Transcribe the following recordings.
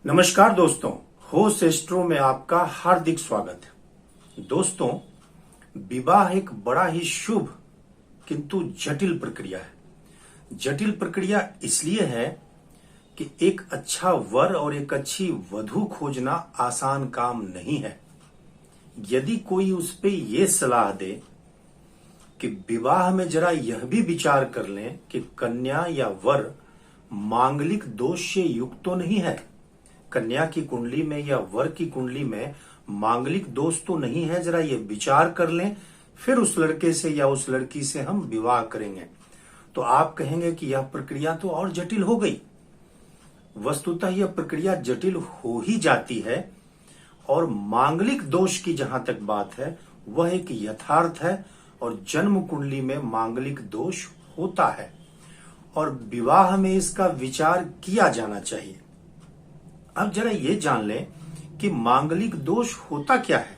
नमस्कार दोस्तों, host astro में आपका हार्दिक स्वागत है। दोस्तों, विवाह एक बड़ा ही शुभ किंतु जटिल प्रक्रिया है। जटिल प्रक्रिया इसलिए है कि एक अच्छा वर और एक अच्छी वधू खोजना आसान काम नहीं है। यदि कोई उस पे ये सलाह दे कि विवाह में जरा यह भी विचार कर लें कि कन्या या वर मांगलिक दोष से युक्त तो नहीं है, कन्या की कुंडली में या वर की कुंडली में मांगलिक दोष तो नहीं है, जरा ये विचार कर लें, फिर उस लड़के से या उस लड़की से हम विवाह करेंगे। तो आप कहेंगे कि यह प्रक्रिया तो और जटिल हो गई। वस्तुतः यह प्रक्रिया जटिल हो ही जाती है और मांगलिक दोष की जहां तक बात है वह एक यथार्थ है और जन्म कुंडली में मांगलिक दोष होता है और विवाह में इसका विचार किया जाना चाहिए। अब जरा ये जान लें कि मांगलिक दोष होता क्या है।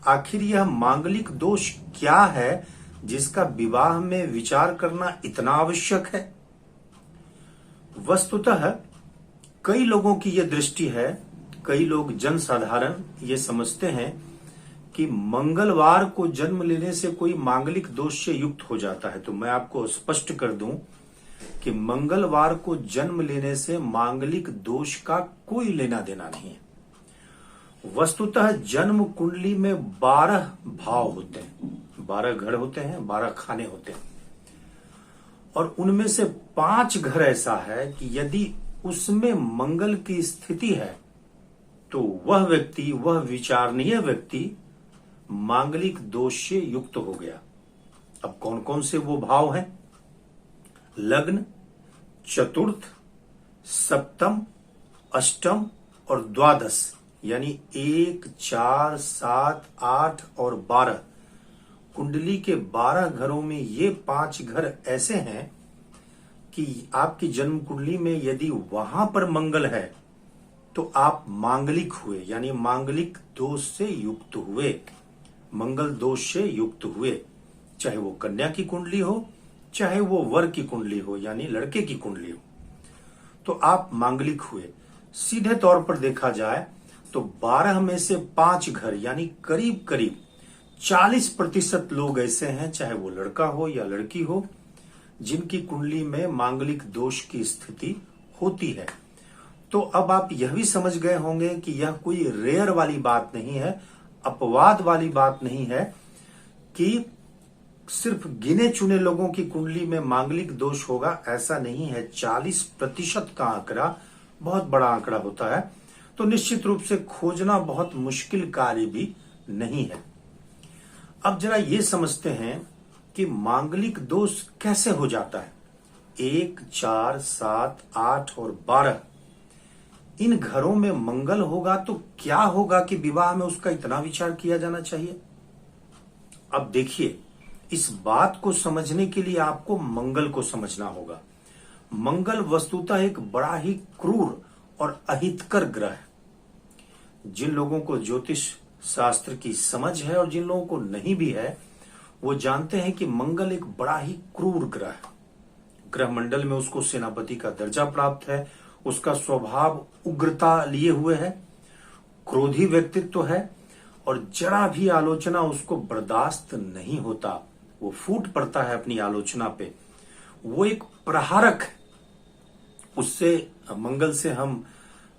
आखिर यह मांगलिक दोष क्या है जिसका विवाह में विचार करना इतना आवश्यक है। वस्तुतः कई लोगों की यह दृष्टि है, कई लोग जनसाधारण ये समझते हैं कि मंगलवार को जन्म लेने से कोई मांगलिक दोष से युक्त हो जाता है। तो मैं आपको स्पष्ट कर दूं कि मंगलवार को जन्म लेने से मांगलिक दोष का कोई लेना देना नहीं है। वस्तुतः जन्म कुंडली में 12 भाव होते हैं, 12 घर होते हैं, 12 खाने होते हैं और उनमें से 5 घर ऐसा है कि यदि उसमें मंगल की स्थिति है तो वह व्यक्ति, वह विचारणीय व्यक्ति मांगलिक दोष से युक्त हो गया। अब कौन कौन से वो भाव हैं? लग्न, चतुर्थ, सप्तम, अष्टम और द्वादश, यानी 1, 4, 7, 8 और 12 कुंडली के 12 घरों में ये 5 घर ऐसे हैं कि आपकी जन्म कुंडली में यदि वहां पर मंगल है तो आप मांगलिक हुए, यानी मांगलिक दोष से युक्त हुए, मंगल दोष से युक्त हुए। चाहे वो कन्या की कुंडली हो, चाहे वो वर की कुंडली हो, यानी लड़के की कुंडली हो, तो आप मांगलिक हुए। सीधे तौर पर देखा जाए तो 12 में से 5 घर, यानी करीब करीब 40% लोग ऐसे हैं, चाहे वो लड़का हो या लड़की हो, जिनकी कुंडली में मांगलिक दोष की स्थिति होती है। तो अब आप यह भी समझ गए होंगे कि यह कोई रेयर वाली बात नहीं है, अपवाद वाली बात नहीं है कि सिर्फ गिने चुने लोगों की कुंडली में मांगलिक दोष होगा, ऐसा नहीं है। 40% का आंकड़ा बहुत बड़ा आंकड़ा होता है, तो निश्चित रूप से खोजना बहुत मुश्किल कार्य भी नहीं है। अब जरा ये समझते हैं कि मांगलिक दोष कैसे हो जाता है। 1, 4, 7, 8 और 12 इन घरों में मंगल होगा तो क्या होगा कि विवाह में उसका इतना विचार किया जाना चाहिए। अब देखिए, इस बात को समझने के लिए आपको मंगल को समझना होगा। मंगल वस्तुतः एक बड़ा ही क्रूर और अहितकर ग्रह है। जिन लोगों को ज्योतिष शास्त्र की समझ है और जिन लोगों को नहीं भी है, वो जानते हैं कि मंगल एक बड़ा ही क्रूर ग्रह है। ग्रह मंडल में उसको सेनापति का दर्जा प्राप्त है, उसका स्वभाव उग्रता लिए हुए है, क्रोधी व्यक्तित्व है और जरा भी आलोचना उसको बर्दाश्त नहीं होता, वो फूट पड़ता है अपनी आलोचना पे। वो एक प्रहारक है। उससे, मंगल से हम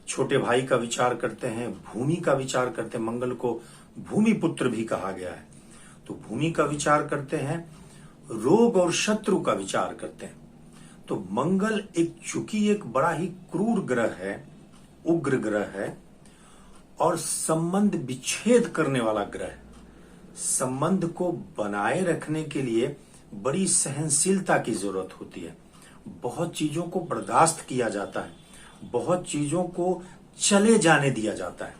छोटे भाई का विचार करते हैं, भूमि का विचार करते हैं। मंगल को भूमि पुत्र भी कहा गया है, तो भूमि का विचार करते हैं, रोग और शत्रु का विचार करते हैं। तो मंगल चूंकि एक बड़ा ही क्रूर ग्रह है, उग्र ग्रह है और संबंध विच्छेद करने वाला ग्रह है। संबंध को बनाए रखने के लिए बड़ी सहनशीलता की जरूरत होती है। बहुत चीजों को बर्दाश्त किया जाता है, बहुत चीजों को चले जाने दिया जाता है।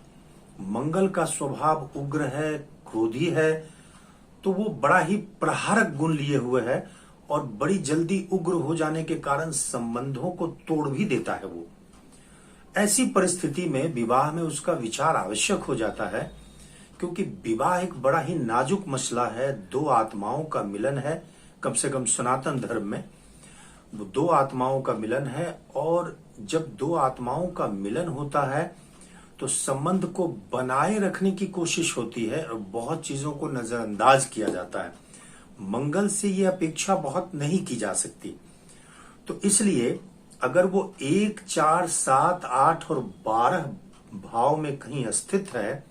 मंगल का स्वभाव उग्र है, क्रोधी है, तो वो बड़ा ही प्रहारक गुण लिए हुए है और बड़ी जल्दी उग्र हो जाने के कारण संबंधों को तोड़ भी देता है वो। ऐसी परिस्थिति में विवाह में उसका विचार आवश्यक हो जाता है, क्योंकि विवाह एक बड़ा ही नाजुक मसला है। 2 आत्माओं का मिलन है, कम से कम सनातन धर्म में वो 2 आत्माओं का मिलन है और जब दो आत्माओं का मिलन होता है तो संबंध को बनाए रखने की कोशिश होती है और बहुत चीजों को नजरअंदाज किया जाता है। मंगल से ये अपेक्षा बहुत नहीं की जा सकती। तो इसलिए अगर वो 1, 4, 7, 8 और 12 भाव में कहीं स्थित है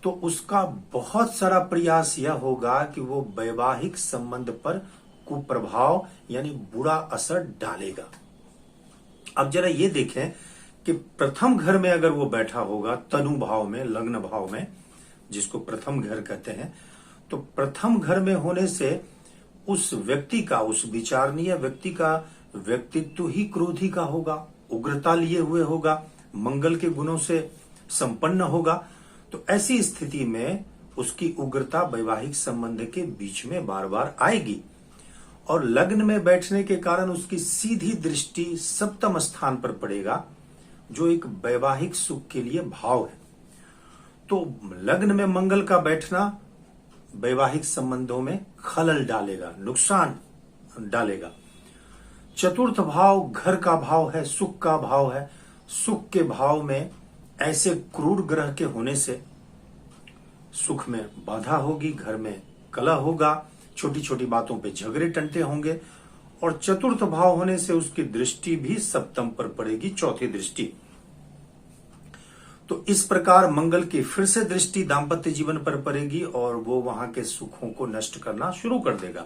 तो उसका बहुत सारा प्रयास यह होगा कि वो वैवाहिक संबंध पर कुप्रभाव यानी बुरा असर डालेगा। अब जरा ये देखें कि प्रथम घर में अगर वो बैठा होगा, तनु भाव में, लग्न भाव में, जिसको प्रथम घर कहते हैं, तो प्रथम घर में होने से उस व्यक्ति का, उस विचारणीय व्यक्ति का व्यक्तित्व ही क्रोधी का होगा, उग्रता लिए हुए होगा, मंगल के गुणों से संपन्न होगा। तो ऐसी स्थिति में उसकी उग्रता वैवाहिक संबंध के बीच में बार बार आएगी और लग्न में बैठने के कारण उसकी सीधी दृष्टि सप्तम स्थान पर पड़ेगा, जो एक वैवाहिक सुख के लिए भाव है। तो लग्न में मंगल का बैठना वैवाहिक संबंधों में खलल डालेगा, नुकसान डालेगा। चतुर्थ भाव घर का भाव है, सुख का भाव है। सुख के भाव में ऐसे क्रूर ग्रह के होने से सुख में बाधा होगी, घर में कलह होगा, छोटी छोटी बातों पे झगड़े टंटे होंगे और चतुर्थ भाव होने से उसकी दृष्टि भी सप्तम पर पड़ेगी, चौथी दृष्टि। तो इस प्रकार मंगल की फिर से दृष्टि दाम्पत्य जीवन पर पड़ेगी और वो वहां के सुखों को नष्ट करना शुरू कर देगा।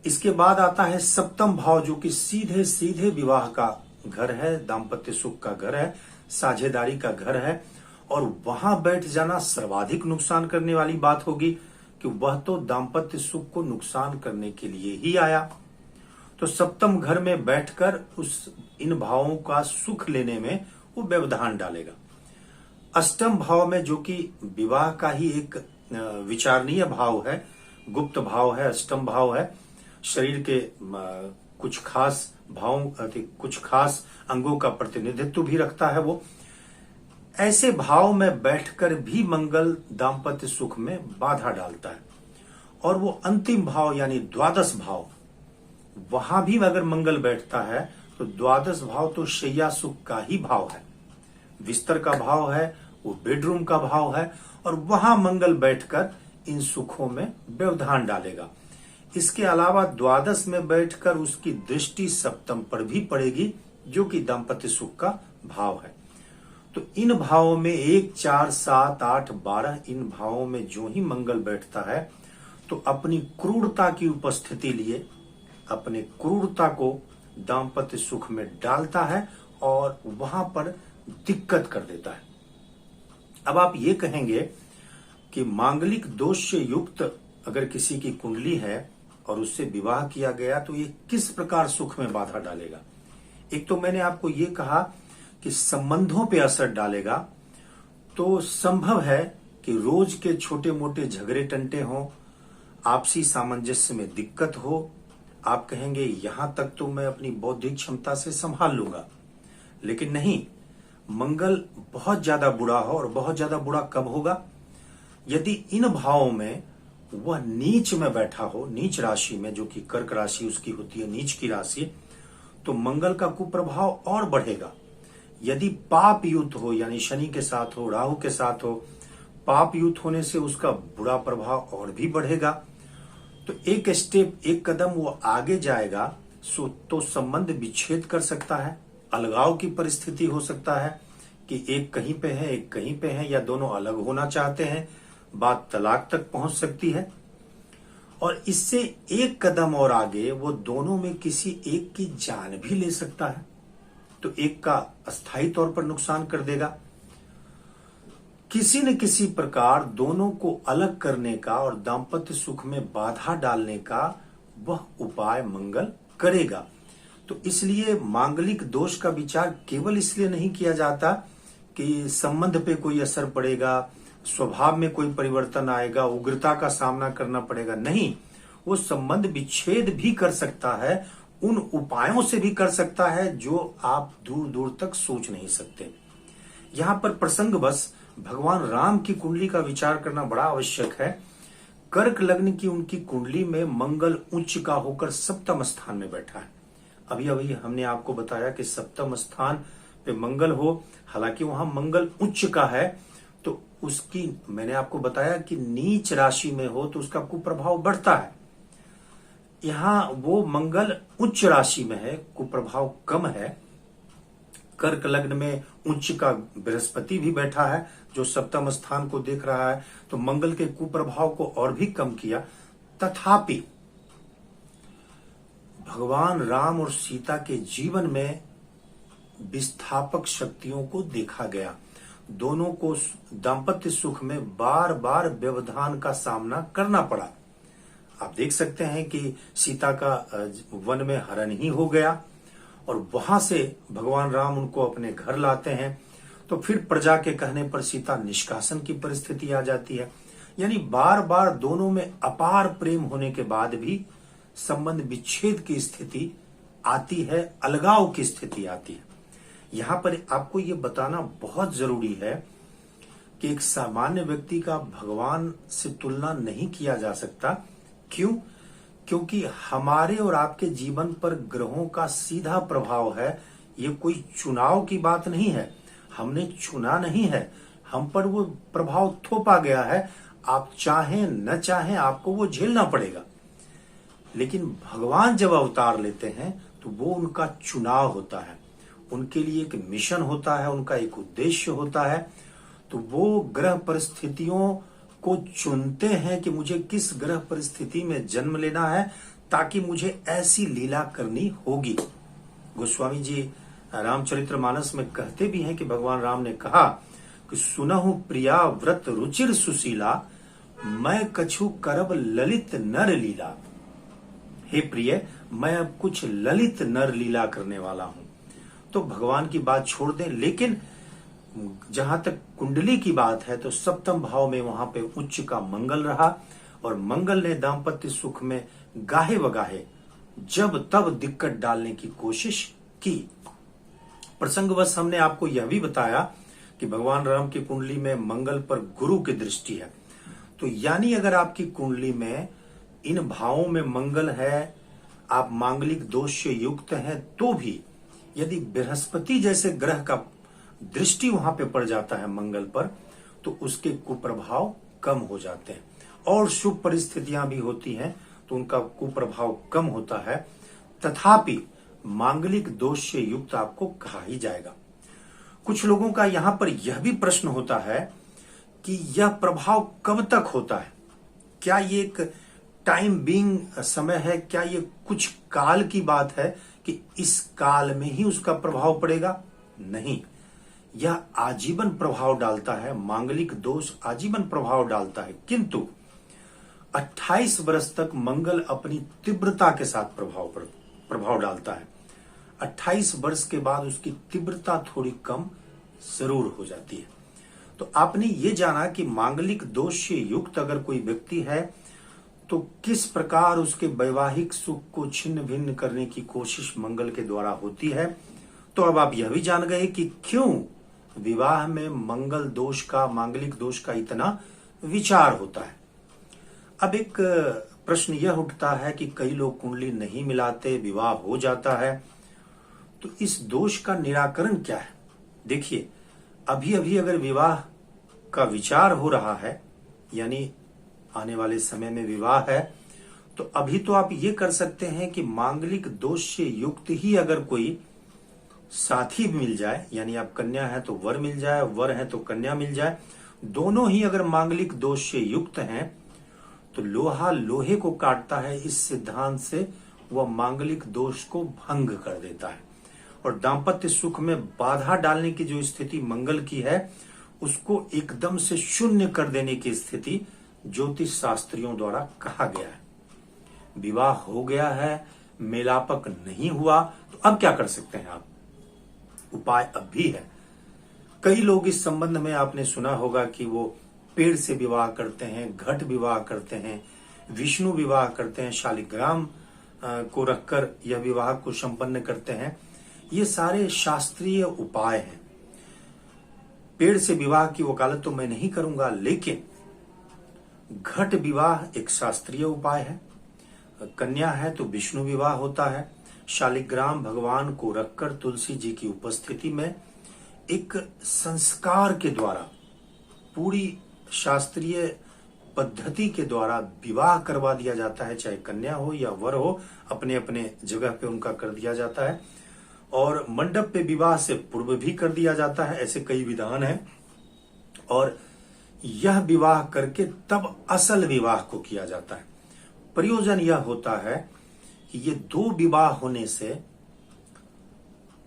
इसके बाद आता है सप्तम भाव, जो कि सीधे सीधे विवाह का घर है, दाम्पत्य सुख का घर है, साझेदारी का घर है और वहां बैठ जाना सर्वाधिक नुकसान करने वाली बात होगी कि वह तो दाम्पत्य सुख को नुकसान करने के लिए ही आया। तो सप्तम घर में बैठकर इन भावों का सुख लेने में वो व्यवधान डालेगा। अष्टम भाव में, जो कि विवाह का ही एक विचारणीय भाव है, गुप्त भाव है, अष्टम भाव है, शरीर के कुछ खास भावों, कुछ खास अंगों का प्रतिनिधित्व भी रखता है वो। ऐसे भाव में बैठकर भी मंगल दाम्पत्य सुख में बाधा डालता है। और वो अंतिम भाव यानी द्वादश भाव, वहां भी अगर मंगल बैठता है तो द्वादश भाव तो शैया सुख का ही भाव है, बिस्तर का भाव है, वो बेडरूम का भाव है और वहां मंगल बैठकर इन सुखों में व्यवधान डालेगा। इसके अलावा द्वादश में बैठकर उसकी दृष्टि सप्तम पर भी पड़ेगी, जो कि दाम्पत्य सुख का भाव है। तो इन भावों में 1, 4, 7, 8, 12 इन भावों में जो ही मंगल बैठता है तो अपनी क्रूरता की उपस्थिति लिए अपने क्रूरता को दाम्पत्य सुख में डालता है और वहां पर दिक्कत कर देता है। अब आप ये कहेंगे कि मांगलिक दोष से युक्त अगर किसी की कुंडली है और उससे विवाह किया गया तो ये किस प्रकार सुख में बाधा डालेगा। एक तो मैंने आपको ये कहा कि संबंधों पे असर डालेगा। तो संभव है कि रोज के छोटे मोटे झगड़े टंटे हों, आपसी सामंजस्य में दिक्कत हो। आप कहेंगे यहां तक तो मैं अपनी बौद्धिक क्षमता से संभाल लूंगा, लेकिन नहीं, मंगल बहुत ज्यादा बुरा हो। और बहुत ज्यादा बुरा कब होगा? यदि इन भावों में वह नीच में बैठा हो, नीच राशि में, जो कि कर्क राशि उसकी होती है, नीच की राशि, तो मंगल का कुप्रभाव और बढ़ेगा। यदि पाप युक्त हो, यानी शनि के साथ हो, राहु के साथ हो, पाप युक्त होने से उसका बुरा प्रभाव और भी बढ़ेगा। तो एक स्टेप, एक कदम वो आगे जाएगा तो संबंध विच्छेद कर सकता है, अलगाव की परिस्थिति हो सकता है कि एक कहीं पे है, एक कहीं पे है, या दोनों अलग होना चाहते हैं, बात तलाक तक पहुंच सकती है। और इससे एक कदम और आगे वो दोनों में किसी एक की जान भी ले सकता है, तो एक का अस्थायी तौर पर नुकसान कर देगा। किसी न किसी प्रकार दोनों को अलग करने का और दाम्पत्य सुख में बाधा डालने का वह उपाय मंगल करेगा। तो इसलिए मांगलिक दोष का विचार केवल इसलिए नहीं किया जाता कि संबंध पे कोई असर पड़ेगा, स्वभाव में कोई परिवर्तन आएगा, उग्रता का सामना करना पड़ेगा। नहीं, वो संबंध विच्छेद भी कर सकता है, उन उपायों से भी कर सकता है जो आप दूर दूर तक सोच नहीं सकते। यहां पर प्रसंगवश भगवान राम की कुंडली का विचार करना बड़ा आवश्यक है। कर्क लग्न की उनकी कुंडली में मंगल उच्च का होकर सप्तम स्थान में बैठा है। अभी अभी हमने आपको बताया कि सप्तम स्थान पे मंगल हो, हालांकि वहां मंगल उच्च का है, तो उसकी मैंने आपको बताया कि नीच राशि में हो तो उसका कुप्रभाव बढ़ता है। यहां वो मंगल उच्च राशि में है, कुप्रभाव कम है। कर्क लग्न में उच्च का बृहस्पति भी बैठा है जो सप्तम स्थान को देख रहा है, तो मंगल के कुप्रभाव को और भी कम किया। तथापि भगवान राम और सीता के जीवन में विस्थापक शक्तियों को देखा गया। दोनों को दाम्पत्य सुख में बार बार व्यवधान का सामना करना पड़ा। आप देख सकते हैं कि सीता का वन में हरण ही हो गया और वहां से भगवान राम उनको अपने घर लाते हैं, तो फिर प्रजा के कहने पर सीता निष्कासन की परिस्थिति आ जाती है। यानी बार बार दोनों में अपार प्रेम होने के बाद भी संबंध विच्छेद की स्थिति आती है, अलगाव की स्थिति आती है। यहां पर आपको ये बताना बहुत जरूरी है कि एक सामान्य व्यक्ति का भगवान से तुलना नहीं किया जा सकता। क्यों? क्योंकि हमारे और आपके जीवन पर ग्रहों का सीधा प्रभाव है। ये कोई चुनाव की बात नहीं है, हमने चुना नहीं है, हम पर वो प्रभाव थोपा गया है। आप चाहें न चाहें आपको वो झेलना पड़ेगा। लेकिन भगवान जब अवतार लेते हैं तो वो उनका चुनाव होता है, उनके लिए एक मिशन होता है, उनका एक उद्देश्य होता है। तो वो ग्रह परिस्थितियों को चुनते हैं कि मुझे किस ग्रह परिस्थिति में जन्म लेना है ताकि मुझे ऐसी लीला करनी होगी। गोस्वामी जी रामचरितमानस में कहते भी हैं कि भगवान राम ने कहा कि सुनहु प्रिया व्रत रुचिर सुशीला, मैं कछु करब ललित नर लीला। हे प्रिय, मैं अब कुछ ललित नर लीला करने वाला हूं। तो भगवान की बात छोड़ दें, लेकिन जहां तक कुंडली की बात है तो सप्तम भाव में वहां पे उच्च का मंगल रहा और मंगल ने दाम्पत्य सुख में गाहे वगाहे जब तब दिक्कत डालने की कोशिश की। प्रसंगवश हमने आपको यह भी बताया कि भगवान राम की कुंडली में मंगल पर गुरु की दृष्टि है। तो यानी अगर आपकी कुंडली में इन भावों में मंगल है, आप मांगलिक दोष से युक्त हैं, तो भी यदि बृहस्पति जैसे ग्रह का दृष्टि वहां पे पड़ जाता है मंगल पर, तो उसके कुप्रभाव कम हो जाते हैं। और शुभ परिस्थितियां भी होती हैं तो उनका कुप्रभाव कम होता है। तथापि मांगलिक दोष से युक्त आपको कहा ही जाएगा। कुछ लोगों का यहां पर यह भी प्रश्न होता है कि यह प्रभाव कब तक होता है? क्या ये एक टाइम बीइंग समय है? क्या ये कुछ काल की बात है कि इस काल में ही उसका प्रभाव पड़ेगा? नहीं, यह आजीवन प्रभाव डालता है। मांगलिक दोष आजीवन प्रभाव डालता है, किंतु 28 वर्ष तक मंगल अपनी तीव्रता के साथ प्रभाव डालता है। 28 वर्ष के बाद उसकी तीव्रता थोड़ी कम जरूर हो जाती है। तो आपने ये जाना कि मांगलिक दोष से युक्त अगर कोई व्यक्ति है तो किस प्रकार उसके वैवाहिक सुख को छिन्न भिन्न करने की कोशिश मंगल के द्वारा होती है। तो अब आप यह भी जान गए कि क्यों विवाह में मंगल दोष का, मांगलिक दोष का इतना विचार होता है। अब एक प्रश्न यह उठता है कि कई लोग कुंडली नहीं मिलाते, विवाह हो जाता है, तो इस दोष का निराकरण क्या है? देखिए, अभी अभी अगर विवाह का विचार हो रहा है, यानी आने वाले समय में विवाह है, तो अभी तो आप ये कर सकते हैं कि मांगलिक दोष से युक्त ही अगर कोई साथी मिल जाए, यानी आप कन्या है तो वर मिल जाए, वर है तो कन्या मिल जाए, दोनों ही अगर मांगलिक दोष से युक्त हैं तो लोहा लोहे को काटता है। इस सिद्धांत से वह मांगलिक दोष को भंग कर देता है और दाम्पत्य सुख में बाधा डालने की जो स्थिति मंगल की है उसको एकदम से शून्य कर देने की स्थिति ज्योतिष शास्त्रियों द्वारा कहा गया है। विवाह हो गया है, मेलापक नहीं हुआ, तो अब क्या कर सकते हैं आप? उपाय अब भी है। कई लोग इस संबंध में आपने सुना होगा कि वो पेड़ से विवाह करते हैं, घट विवाह करते हैं, विष्णु विवाह करते हैं, शालिग्राम को रखकर यह विवाह को संपन्न करते हैं। ये सारे शास्त्रीय उपाय हैं। पेड़ से विवाह की वकालत तो मैं नहीं करूंगा, लेकिन घट विवाह एक शास्त्रीय उपाय है। कन्या है तो विष्णु विवाह होता है, शालिग्राम भगवान को रखकर तुलसी जी की उपस्थिति में एक संस्कार के द्वारा, पूरी शास्त्रीय पद्धति के द्वारा विवाह करवा दिया जाता है। चाहे कन्या हो या वर हो, अपने अपने जगह पे उनका कर दिया जाता है। और मंडप पे विवाह से पूर्व भी कर दिया जाता है। ऐसे कई विधान हैं। और यह विवाह करके तब असल विवाह को किया जाता है। प्रयोजन यह होता है कि ये दो विवाह होने से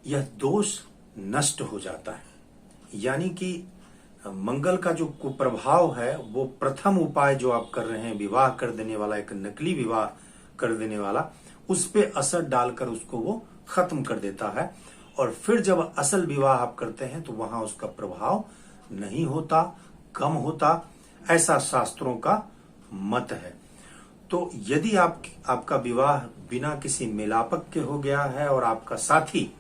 यह दोष नष्ट हो जाता है। यानी कि मंगल का जो कुप्रभाव है, वो प्रथम उपाय जो आप कर रहे हैं, विवाह कर देने वाला, एक नकली विवाह कर देने वाला, उस पे असर डालकर उसको वो खत्म कर देता है। और फिर जब असल विवाह आप करते हैं तो वहां उसका प्रभाव नहीं होता, कम होता, ऐसा शास्त्रों का मत है। तो यदि आपका विवाह बिना किसी मिलापक के हो गया है और आपका साथी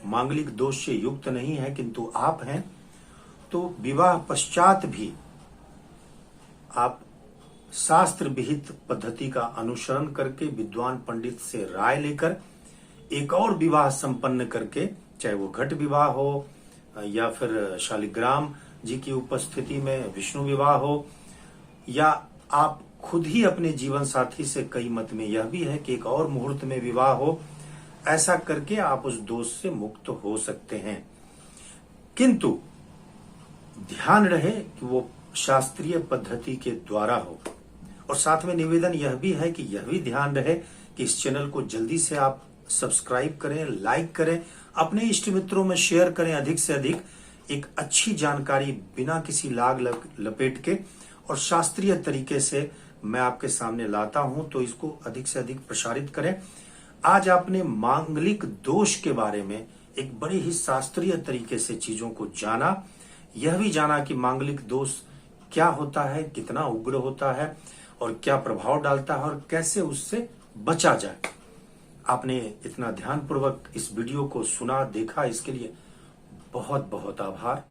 मांगलिक दोष से युक्त नहीं है किंतु आप हैं, तो विवाह पश्चात भी आप शास्त्र विहित पद्धति का अनुसरण करके विद्वान पंडित से राय लेकर एक और विवाह संपन्न करके, चाहे वो घट विवाह हो या फिर शालिग्राम जी की उपस्थिति में विष्णु विवाह हो, या आप खुद ही अपने जीवन साथी से, कई मत में यह भी है कि एक और मुहूर्त में विवाह हो, ऐसा करके आप उस दोष से मुक्त हो सकते हैं। किंतु ध्यान रहे कि वो शास्त्रीय पद्धति के द्वारा हो। और साथ में निवेदन यह भी है कि यह भी ध्यान रहे कि इस चैनल को जल्दी से आप सब्सक्राइब करें, लाइक करें, अपने इष्ट मित्रों में शेयर करें अधिक से अधिक। एक अच्छी जानकारी बिना किसी लाग लपेट के और शास्त्रीय तरीके से मैं आपके सामने लाता हूं, तो इसको अधिक से अधिक प्रसारित करें। आज आपने मांगलिक दोष के बारे में एक बड़े ही शास्त्रीय तरीके से चीजों को जाना। यह भी जाना कि मांगलिक दोष क्या होता है, कितना उग्र होता है और क्या प्रभाव डालता है और कैसे उससे बचा जाए। आपने इतना ध्यानपूर्वक इस वीडियो को सुना, देखा, इसके लिए बहुत बहुत आभार।